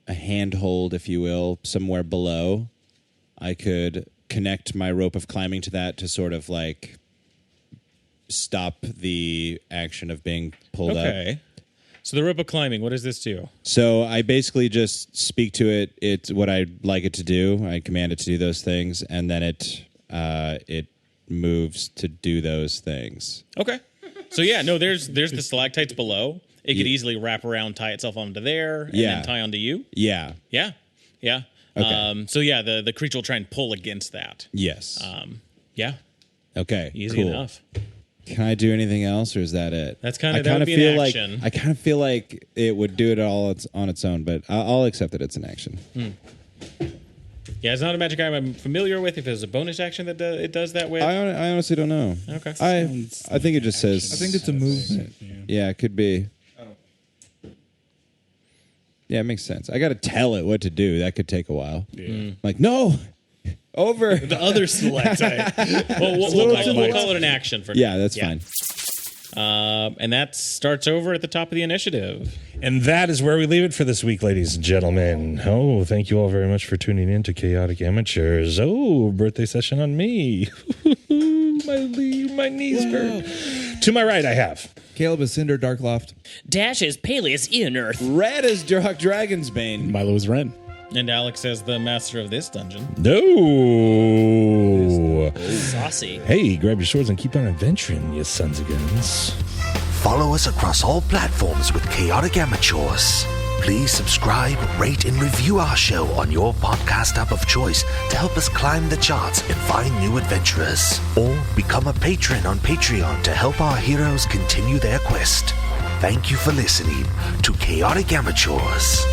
handhold, if you will, somewhere below, I could connect my rope of climbing to that to sort of, like, stop the action of being pulled up. Okay. So the rope of climbing, what does this do? So I basically just speak to it. It's what I'd like it to do. I command it to do those things, and then it moves to do those things. Okay. So yeah, no, there's the stalactites below. It could easily wrap around, tie itself onto there, and then tie onto you. Yeah. Yeah. Yeah. Okay. So yeah, the creature will try and pull against that. Yes. Yeah. Okay. Easy cool. enough. Can I do anything else, or is that it? That's kind of I that would be feel an like action. I kind of feel like it would do it all on its own, but I'll accept that it's an action. Yeah, it's not a magic item I'm familiar with. If there's a bonus action that it does that with. I honestly don't know. Okay. I think it just says. I think it's a movement. Yeah, it could be. Yeah, it makes sense. I got to tell it what to do. That could take a while. Yeah. Like, no, over. The other stalactite. Well, we'll call it an action for now. Yeah, that's fine. And that starts over at the top of the initiative. And that is where we leave it for this week, ladies and gentlemen. Oh, thank you all very much for tuning in to Chaotic Amateurs. Oh, birthday session on me. my knees hurt. To my right, I have Caleb is Cinder Darkloft. Dash is Peleus Ian Earth. Red is Durak Dragon's Bane. Milo is Ren. And Alex as the master of this dungeon. No. Saucy. Hey, grab your swords and keep on adventuring, you sons of guns. Follow us across all platforms with Chaotic Amateurs. Please subscribe, rate, and review our show on your podcast app of choice to help us climb the charts and find new adventurers. Or become a patron on Patreon to help our heroes continue their quest. Thank you for listening to Chaotic Amateurs.